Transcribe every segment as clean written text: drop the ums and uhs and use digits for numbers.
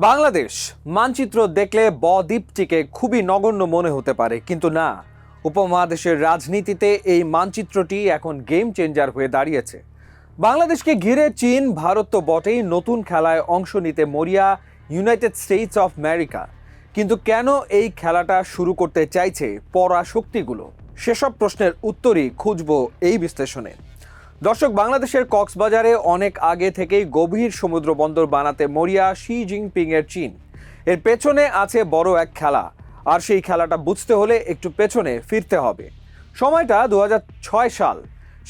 বাংলাদেশ মানচিত্র দেখলে বদ্বীপটিকে খুবই নগণ্য মনে হতে পারে, কিন্তু না। উপমহাদেশের রাজনীতিতে এই মানচিত্রটি এখন গেম চেঞ্জার হয়ে দাঁড়িয়েছে। বাংলাদেশকে ঘিরে চীন, ভারত তো বটেই, নতুন খেলায় অংশ নিতে মরিয়া ইউনাইটেড স্টেটস অফ আমেরিকা। কিন্তু কেন এই খেলাটা শুরু করতে চাইছে পরাশক্তিগুলো? সেসব প্রশ্নের উত্তরই খুঁজব এই বিশ্লেষণে। দর্শক, বাংলাদেশের কক্সবাজারে অনেক আগে থেকেই গভীর সমুদ্র বন্দর বানাতে মরিয়া শি জিনপিং এর চীন। এর পেছনে আছে বড় এক খেলা, আর সেই খেলাটা বুঝতে হলে একটু পেছনে ফিরতে হবে। সময়টা 2006 সাল।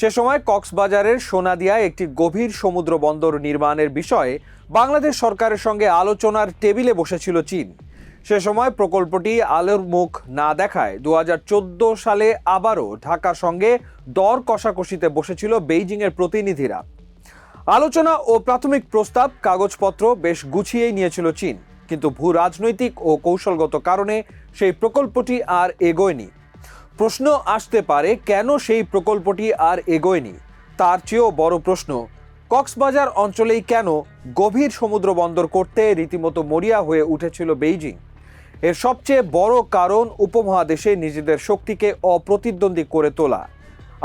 সে সময় কক্সবাজারের সোনাদিয়ায় একটি গভীর সমুদ্র বন্দর নির্মাণের বিষয়ে বাংলাদেশ সরকারের সঙ্গে আলোচনার টেবিলে বসেছিল চীন। সে সময় প্রকল্পটি আলোর মুখ না দেখায় 2014 সালে আবারও ঢাকার সঙ্গে দর কষাকষিতে বসেছিল বেইজিংয়ের প্রতিনিধিরা। আলোচনা ও প্রাথমিক প্রস্তাব কাগজপত্র বেশ গুছিয়েই নিয়েছিল চীন, কিন্তু ভূ রাজনৈতিক ও কৌশলগত কারণে সেই প্রকল্পটি আর এগোয়নি। প্রশ্ন আসতে পারে, কেন সেই প্রকল্পটি আর এগোয়নি? তার চেয়েও বড় প্রশ্ন, কক্সবাজার অঞ্চলেই কেন গভীর সমুদ্র বন্দর করতে রীতিমতো মরিয়া হয়ে উঠেছিল বেইজিং? এর সবচেয়ে বড় কারণ উপমহাদেশে নিজেদের শক্তিকে অপ্রতিদ্বন্দ্বী করে তোলা,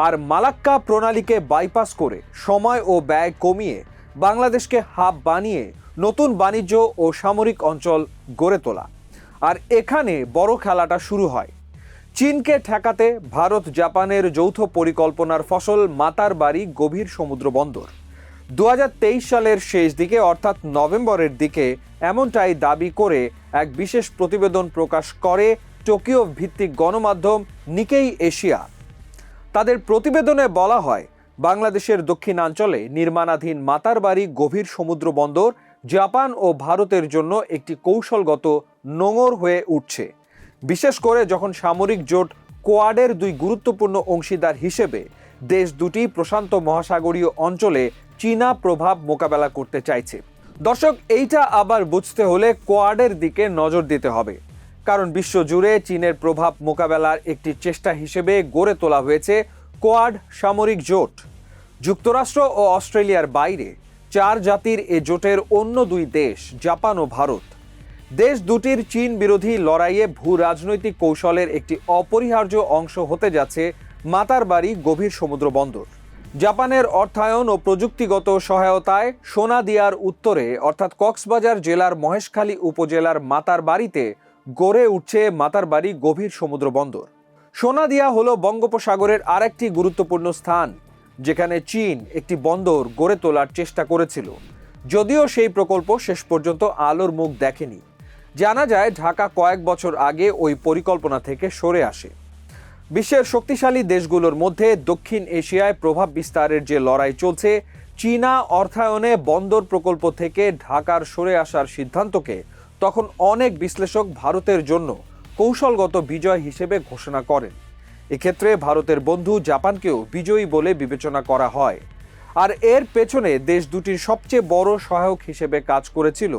আর মালাক্কা প্রণালীকে বাইপাস করে সময় ও ব্যয় কমিয়ে বাংলাদেশকে হাব বানিয়ে নতুন বাণিজ্য ও সামরিক অঞ্চল গড়ে তোলা। আর এখানে বড় খেলাটা শুরু হয়। চীনকে ঠেকাতে ভারত জাপানের যৌথ পরিকল্পনার ফসল মাতারবাড়ি গভীর সমুদ্র বন্দর। 2023 সালের শেষ দিকে, অর্থাৎ নভেম্বরের দিকে এমনটাই দাবি করে এক বিশেষ প্রতিবেদন প্রকাশ করে টোকিও ভিত্তিক গণমাধ্যম নিকেই এশিয়া। তাদের প্রতিবেদনে বলা হয়, বাংলাদেশের দক্ষিণাঞ্চলে নির্মাণাধীন মাতারবাড়ি গভীর সমুদ্র বন্দর জাপান ও ভারতের জন্য একটি কৌশলগত নোঙর হয়ে উঠছে, বিশেষ করে যখন সামরিক জোট কোয়াডের দুই গুরুত্বপূর্ণ অংশীদার হিসেবে দেশ দুটি প্রশান্ত মহাসাগরীয় অঞ্চলে চীনা প্রভাব মোকাবেলা করতে চাইছে। দর্শক, এইটা আবার বুঝতে হলে কোয়াডের দিকে নজর দিতে হবে, কারণ বিশ্বজুড়ে চীনের প্রভাব মোকাবেলার একটি চেষ্টা হিসেবে গড়ে তোলা হয়েছে কোয়াড সামরিক জোট। যুক্তরাষ্ট্র ও অস্ট্রেলিয়ার বাইরে 4 জাতির এ জোটের অন্য দুই দেশ জাপান ও ভারত। দেশ দুটির চীন বিরোধী লড়াইয়ে ভূ রাজনৈতিক কৌশলের একটি অপরিহার্য অংশ হতে যাচ্ছে মাতারবাড়ি গভীর সমুদ্র বন্দর। জাপানের অর্থায়ন ও প্রযুক্তিগত সহায়তায় সোনাদিয়ার উত্তরে, অর্থাৎ কক্সবাজার জেলার মহেশখালী উপজেলার মাতারবাড়িতে গড়ে উঠছে মাতারবাড়ি গভীর সমুদ্র বন্দর। সোনাদিয়া হলো বঙ্গোপসাগরের আরেকটি গুরুত্বপূর্ণ স্থান, যেখানে চীন একটি বন্দর গড়ে তোলার চেষ্টা করেছিল, যদিও সেই প্রকল্প শেষ পর্যন্ত আলোর মুখ দেখেনি। জানা যায়, ঢাকা কয়েক বছর আগে ওই পরিকল্পনা থেকে সরে আসে। বিশ্বের শক্তিশালী দেশগুলোর মধ্যে দক্ষিণ এশিয়ায় প্রভাব বিস্তারের যে লড়াই চলছে, চীনা অর্থায়নে বন্দর প্রকল্প থেকে ঢাকার সরে আসার সিদ্ধান্তকে তখন অনেক বিশ্লেষক ভারতের জন্য কৌশলগত বিজয় হিসেবে ঘোষণা করেন। এক্ষেত্রে ভারতের বন্ধু জাপানকেও বিজয়ী বলে বিবেচনা করা হয়। আর এর পেছনে দেশ দুটির সবচেয়ে বড় সহায়ক হিসেবে কাজ করেছিল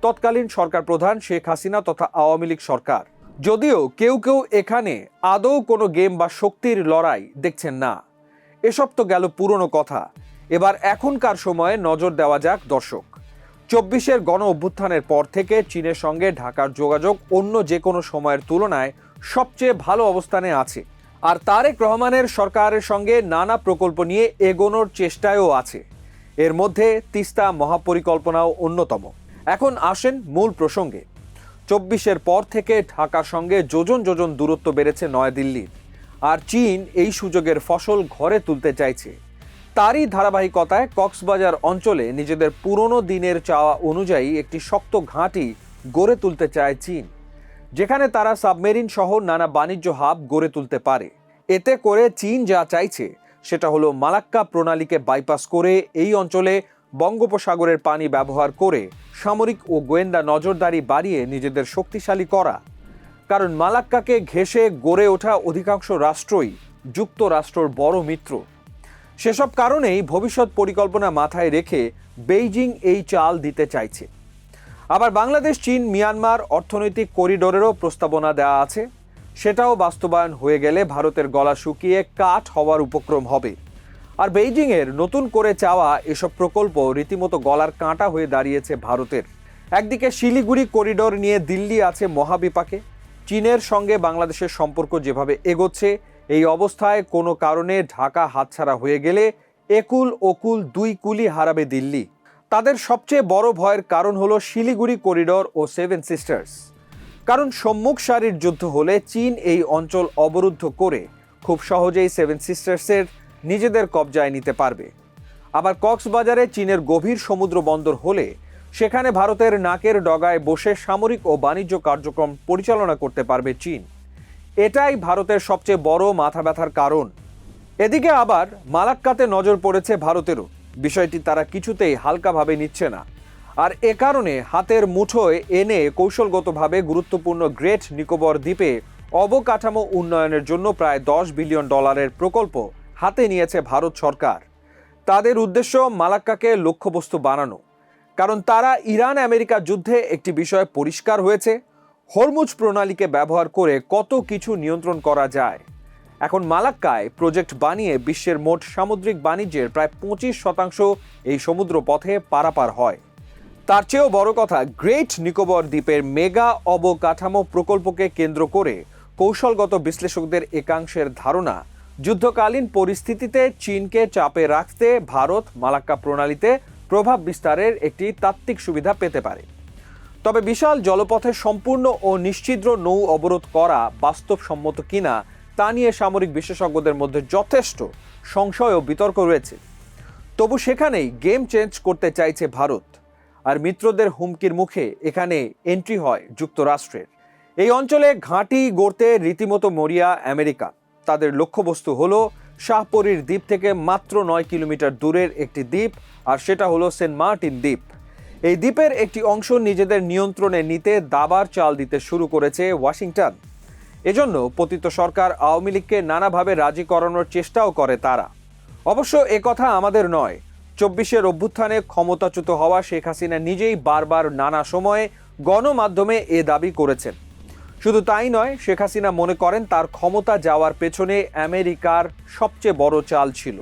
তৎকালীন সরকার প্রধান শেখ হাসিনা তথা আওয়ামী লীগ সরকার। যদিও কেউ কেউ এখানে আদৌ কোনো গেম বা শক্তির লড়াই দেখছেন না। এসব তো গেল পুরনো কথা। এবার এখনকার সময়ে নজর দেওয়া যাক দর্শক। 24-এর গণ অভ্যুত্থানের পর থেকে চীনের সঙ্গে ঢাকার যোগাযোগ অন্য যে কোনো সময়ের তুলনায় সবচেয়ে ভালো অবস্থানে আছে, আর তারেক রহমানের সরকারের সঙ্গে নানা প্রকল্প নিয়ে এগোনোর চেষ্টায়ও আছে। এর মধ্যে তিস্তা মহাপরিকল্পনাও অন্যতম। এখন আসেন মূল প্রসঙ্গে। 24-এর পর থেকে ঢাকার সঙ্গে যোজন যোজন দূরত্ব বেড়েছে নয়াদিল্লির, আর চীন এই সুযোগের ফসল ঘরে তুলতে চাইছে। তারই ধারাবাহিকতায় কক্সবাজার অঞ্চলে নিজেদের পুরনো দিনের চাওয়া অনুযায়ী একটি শক্ত ঘাঁটি গড়ে তুলতে চায় চীন, যেখানে তারা সাবমেরিন সহ নানা বাণিজ্য হাব গড়ে তুলতে পারে। এতে করে চীন যা চাইছে সেটা হলো মালাক্কা প্রণালীকে বাইপাস করে এই অঞ্চলে বঙ্গোপসাগরের পানি ব্যবহার করে সামরিক ও গোয়েন্দা নজরদারি বাড়িয়ে নিজেদের শক্তিশালী করা। কারণ মালাক্কাকে ঘেঁষে গড়ে ওঠা অধিকাংশ রাষ্ট্রই যুক্তরাষ্ট্রর বড় মিত্র। সেসব কারণেই ভবিষ্যৎ পরিকল্পনা মাথায় রেখে বেইজিং এই চাল দিতে চাইছে। আবার বাংলাদেশ চীন মিয়ানমার অর্থনৈতিক করিডোরেরও প্রস্তাবনা দেওয়া আছে। সেটাও বাস্তবায়ন হয়ে গেলে ভারতের গলা শুকিয়ে কাঠ হওয়ার উপক্রম হবে। আর বেইজিংয়ের নতুন করে চাওয়া এসব প্রকল্প রীতিমতো গলার কাঁটা হয়ে দাঁড়িয়েছে ভারতের। একদিকে শিলিগুড়ি করিডোর নিয়ে দিল্লি আছে মহাবিপাকে। চীনের সঙ্গে বাংলাদেশের সম্পর্ক যেভাবে এগোচ্ছে, এই অবস্থায় কোনো কারণে ঢাকা হাতছাড়া হয়ে গেলে একুল ওকুল দুই কুলই হারাবে দিল্লি। তাদের সবচেয়ে বড় ভয়ের কারণ হলো শিলিগুড়ি করিডোর ও সেভেন সিস্টার্স। কারণ সম্মুখ সারির যুদ্ধ হলে চীন এই অঞ্চল অবরুদ্ধ করে খুব সহজেই সেভেন সিস্টার্সের নিজেদের কবজায় নিতে পারবে। আবার কক্সবাজারে চীনের গভীর সমুদ্র বন্দর হলে সেখানে ভারতের নাকের ডগায় বসে সামরিক ও বাণিজ্য কার্যক্রম পরিচালনা করতে পারবে চীন। এটাই ভারতের সবচেয়ে বড় মাথা ব্যথার কারণ। এদিকে আবার মালাক্কাতে নজর পড়েছে ভারতেরও। বিষয়টি তারা কিছুতেই হালকাভাবে নিচ্ছে না। আর এ কারণে হাতের মুঠোয় এনে কৌশলগতভাবে গুরুত্বপূর্ণ গ্রেট নিকোবর দ্বীপে অবকাঠামো উন্নয়নের জন্য প্রায় $10 বিলিয়ন প্রকল্প হাতে নিয়েছে ভারত সরকার। তাদের উদ্দেশ্য মালাক্কাকে লক্ষ্যবস্তু বানানো। কারণ তারা ইরান আমেরিকা যুদ্ধে একটি বিষয় পরিষ্কার হয়েছে, হরমুজ প্রণালীকে ব্যবহার করে কত কিছু নিয়ন্ত্রণ করা যায়। এখন মালাক্কায় প্রজেক্ট বানিয়ে বিশ্বের মোট সামুদ্রিক বাণিজ্যের প্রায় 25% এই সমুদ্র পথে পারাপার হয়। তার চেয়েও বড় কথা, গ্রেট নিকোবর দ্বীপের মেগা অবকাঠামো প্রকল্পকে কেন্দ্র করে কৌশলগত বিশ্লেষকদের একাংশের ধারণা, যুদ্ধকালীন পরিস্থিতিতে চীনকে চাপে রাখতে ভারত মালাক্কা প্রণালীতে প্রভাব বিস্তারের একটি তাত্ত্বিক সুবিধা পেতে পারে। তবে বিশাল জলপথে সম্পূর্ণ ও নিশ্ছিদ্র নৌ অবরোধ করা বাস্তবসম্মত কিনা তা নিয়ে সামরিক বিশেষজ্ঞদের মধ্যে যথেষ্ট সংশয় ও বিতর্ক রয়েছে। তবু সেখানেই গেম চেঞ্জ করতে চাইছে ভারত। আর মিত্রদের হুমকির মুখে এখানে এন্ট্রি হয় যুক্তরাষ্ট্রের। এই অঞ্চলে ঘাঁটি গড়তে রীতিমতো মরিয়া আমেরিকা। তাদের লক্ষ্যবস্তু হলো শাহপরীর দ্বীপ থেকে মাত্র 9 কিলোমিটার দূরের একটি দ্বীপ, আর সেটা হলো সেন্ট মার্টিন দ্বীপ। এই দ্বীপের একটি অংশ নিজেদের নিয়ন্ত্রণে নিতে দাবার চাল দিতে শুরু করেছে ওয়াশিংটন। এজন্য পতিত সরকার আওয়ামী লীগকে নানাভাবে রাজি করানোর চেষ্টাও করে তারা। অবশ্য একথা আমাদের নয়, 24-এর অভ্যুত্থানে ক্ষমতাচ্যুত হওয়া শেখ হাসিনা নিজেই বারবার নানা সময়ে গণমাধ্যমে এ দাবি করেছেন। শুধু তাই নয়, শেখ হাসিনা মনে করেন তার ক্ষমতা যাওয়ার পেছনে আমেরিকার সবচেয়ে বড় চাল ছিল,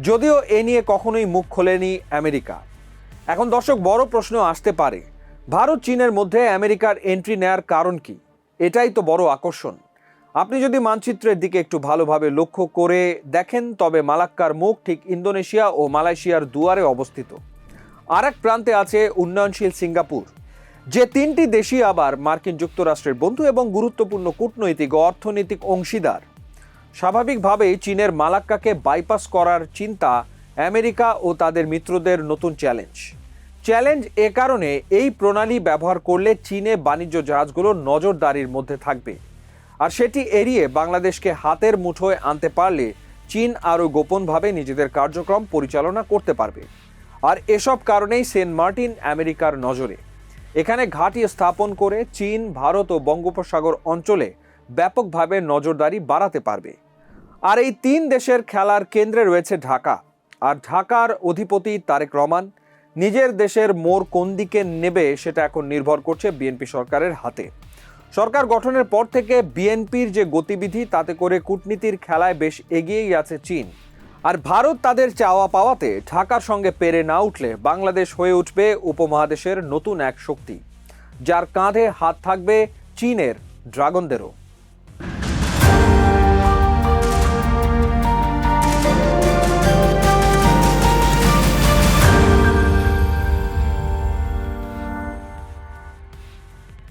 যদিও এ নিয়ে কখনোই মুখ খোলেনি আমেরিকা। এখন দর্শক, বড় প্রশ্ন আসতে পারে, ভারত চীনের মধ্যে আমেরিকার এন্ট্রি নেয়ার কারণ কি? এটাই তো বড় আকর্ষণ। আপনি যদি মানচিত্রের দিকে একটু ভালোভাবে লক্ষ্য করে দেখেন, তবে মালাক্কার মুখ ঠিক ইন্দোনেশিয়া ও মালয়েশিয়ার দুয়ারে অবস্থিত। আর এক প্রান্তে আছে উন্নয়নশীল সিঙ্গাপুর, যে তিনটি দেশই আবার মার্কিন যুক্তরাষ্ট্রের বন্ধু এবং গুরুত্বপূর্ণ কূটনৈতিক ও অর্থনৈতিক অংশীদার। স্বাভাবিকভাবেই চীনের মালাক্কাকে বাইপাস করার চিন্তা আমেরিকা ও তাদের মিত্রদের নতুন চ্যালেঞ্জ এ কারণে, এই প্রণালী ব্যবহার করলে চীনে বাণিজ্য জাহাজগুলো নজরদারির মধ্যে থাকবে। আর সেটি এড়িয়ে বাংলাদেশকে হাতের মুঠোয় আনতে পারলে চীন আরও গোপনভাবে নিজেদের কার্যক্রম পরিচালনা করতে পারবে। আর এসব কারণেই সেন্ট মার্টিন আমেরিকার নজরে। এখানে ঘাঁটি স্থাপন করে চীন, ভারত ও বঙ্গোপসাগর অঞ্চলে ব্যাপকভাবে নজরদারি বাড়াতে পারবে। আর এই তিন দেশের খেলার কেন্দ্রে রয়েছে ঢাকা। আর ঢাকার অধিপতি তারেক রহমান নিজের দেশের মোড় কোন দিকে নেবে সেটা এখন নির্ভর করছে বিএনপি সরকারের হাতে। সরকার গঠনের পর থেকে বিএনপির যে গতিবিধি, তাতে করে কূটনীতির খেলায় বেশ এগিয়েই আছে চীন। আর ভারত তাদের চাওয়া পাওয়াতে ঢাকার সঙ্গে পেরে না উঠলে বাংলাদেশ হয়ে উঠবে উপমহাদেশের নতুন এক শক্তি, যার কাঁধে হাত থাকবে চীনের ড্রাগনদেরও।